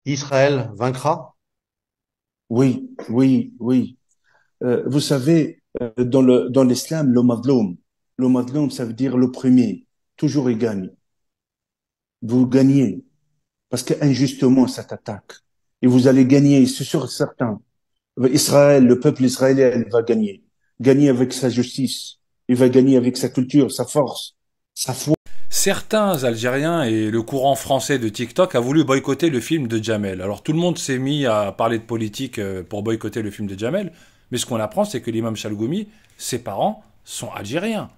Israël vaincra? Oui, oui, oui. Vous savez, dans l'islam, le madloum, ça veut dire l'opprimé. Toujours il gagne. Vous gagnez parce qu'injustement, ça t'attaque. Et vous allez gagner, c'est sûr et certain. Israël, le peuple israélien, il va gagner. Gagner avec sa justice. Il va gagner avec sa culture, sa force, sa foi. Certains Algériens et le courant français de TikTok a voulu boycotter le film de Jamel. Alors tout le monde s'est mis à parler de politique pour boycotter le film de Jamel, mais ce qu'on apprend, c'est que l'imam Chalgoumi, ses parents sont algériens.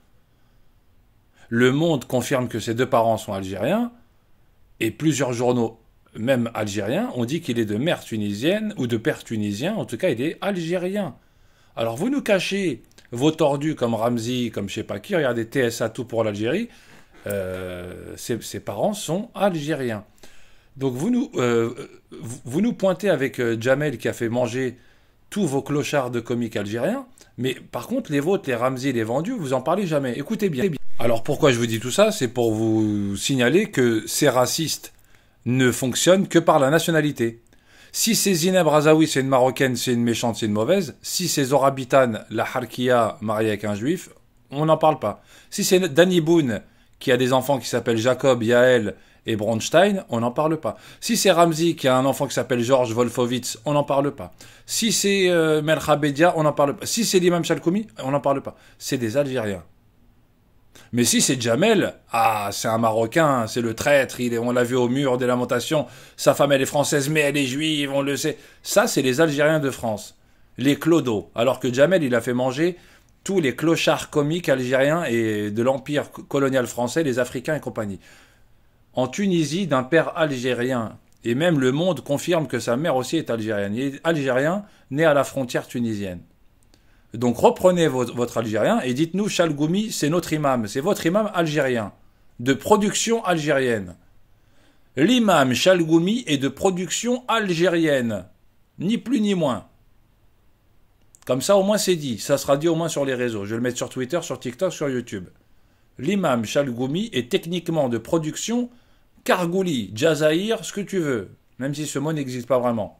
Le Monde confirme que ses deux parents sont algériens, et plusieurs journaux, même algériens, ont dit qu'il est de mère tunisienne, ou de père tunisien, en tout cas il est algérien. Alors vous nous cachez vos tordus comme Ramzi, comme je sais pas qui, regardez TSA tout pour l'Algérie, ses parents sont algériens. Donc vous nous pointez avec Jamel qui a fait manger tous vos clochards de comiques algériens, mais par contre les vôtres, les Ramzi, les vendus, vous en parlez jamais. Écoutez bien. Alors pourquoi je vous dis tout ça? C'est pour vous signaler que ces racistes ne fonctionnent que par la nationalité. Si c'est Zineb Razaoui, c'est une Marocaine, c'est une méchante, c'est une mauvaise. Si c'est Zora Bitan, la Harkia, mariée avec un juif, on n'en parle pas. Si c'est Danny Boone, qui a des enfants qui s'appellent Jacob, Yael et Bronstein, on n'en parle pas. Si c'est Ramzi, qui a un enfant qui s'appelle Georges Wolfowitz, on n'en parle pas. Si c'est Melcha Bedia, on n'en parle pas. Si c'est l'imam Chalkoumi, on n'en parle pas. C'est des Algériens. Mais si c'est Jamel, ah, c'est un Marocain, c'est le traître, on l'a vu au mur des lamentations, sa femme elle est française, mais elle est juive, on le sait. Ça, c'est les Algériens de France, les clodos. Alors que Jamel, il a fait manger tous les clochards comiques algériens et de l'empire colonial français, les Africains et compagnie. En Tunisie, d'un père algérien, et même Le Monde confirme que sa mère aussi est algérienne. Il est algérien, né à la frontière tunisienne. Donc reprenez votre algérien et dites-nous, Chalgoumi, c'est notre imam, c'est votre imam algérien, de production algérienne. L'imam Chalgoumi est de production algérienne, ni plus ni moins. Comme ça au moins c'est dit, ça sera dit au moins sur les réseaux, je vais le mettre sur Twitter, sur TikTok, sur YouTube. L'imam Chalgoumi est techniquement de production Kargouli, Jazaïr, ce que tu veux, même si ce mot n'existe pas vraiment.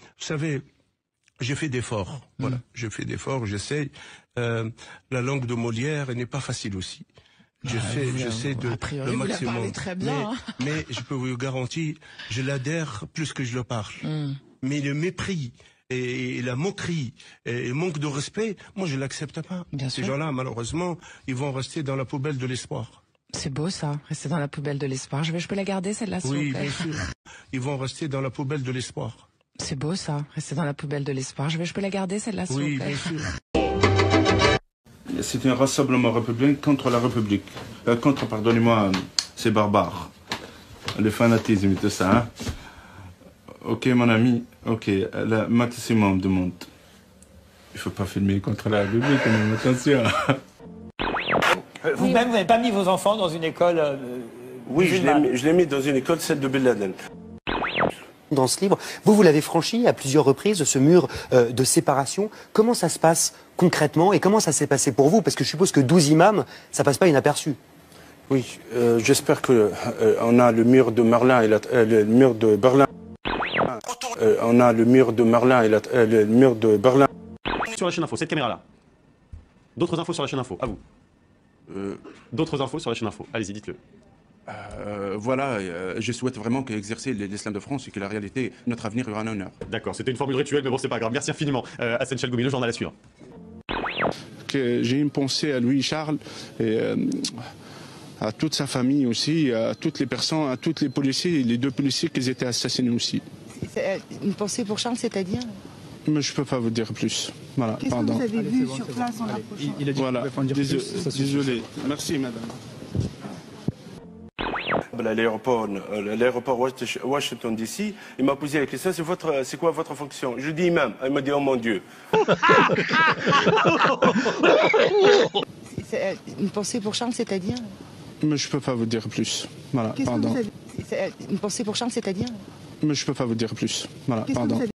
Vous savez, j'ai fait d'efforts. Voilà, j'ai fait d'efforts, j'essaye. La langue de Molière elle n'est pas facile aussi. J'essaie de a priori, le vous la maximum. parlez très bien. Mais je peux vous garantir, je l'adhère plus que je le parle. Mais le mépris et la moquerie et le manque de respect, moi je l'accepte pas. Bien Ces sûr. gens-là, malheureusement, ils vont rester dans la poubelle de l'espoir. C'est beau ça, rester dans la poubelle de l'espoir. Je peux la garder celle-là, s'il Oui, vous plaît. bien sûr. Ils vont rester dans la poubelle de l'espoir. C'est beau ça, rester dans la poubelle de l'espoir. Je peux la garder celle-là, s'il Oui, vous plaît. bien sûr. C'est un rassemblement républicain contre la République. Contre, pardonnez-moi, ces barbares. Le fanatisme et tout ça. Hein? Ok, mon ami. Ok, le maximum de monde. Il faut pas filmer contre la République, mais attention. Vous-même, vous n'avez pas mis vos enfants dans une école Oui, musulmane. je l'ai mis dans une école, celle de Ben Laden. Dans ce livre, vous l'avez franchi à plusieurs reprises, ce mur de séparation. Comment ça se passe concrètement et comment ça s'est passé pour vous? Parce que je suppose que 12 imams, ça passe pas inaperçu. Oui, j'espère que on a le mur de Merlin et le mur de Berlin. On a le mur de Merlin et le mur de Berlin. Sur la chaîne info, cette caméra-là. D'autres infos sur la chaîne info, à vous. D'autres infos sur la chaîne info, allez-y, dites-le. Voilà, je souhaite vraiment qu'exercer l'islam de France et que la réalité, notre avenir, aura un honneur. D'accord, c'était une formule rituelle, mais bon, c'est pas grave. Merci infiniment. Hassan Chalgoumi, le journal à suivre. J'ai une pensée à Louis Charles et à toute sa famille aussi, à toutes les personnes, à tous les policiers, les deux policiers qui étaient assassinés aussi. Une pensée pour Charles, c'est-à-dire? Mais je peux pas vous dire plus. Voilà, Qu'est-ce pardon. que vous avez vu sur place en approchant? Il a dit voilà, désolé. Merci, madame. L'aéroport Washington DC, il m'a posé la question, c'est quoi votre fonction? Je dis imam. Il m'a dit, oh mon Dieu. Une pensée pour Charles, c'est-à-dire? Mais je peux pas vous dire plus. Voilà, Qu'est-ce que pardon. vous avez... Une pensée pour Charles, c'est-à-dire? Mais je peux pas vous dire plus. Voilà, Qu'est-ce que pardon. vous avez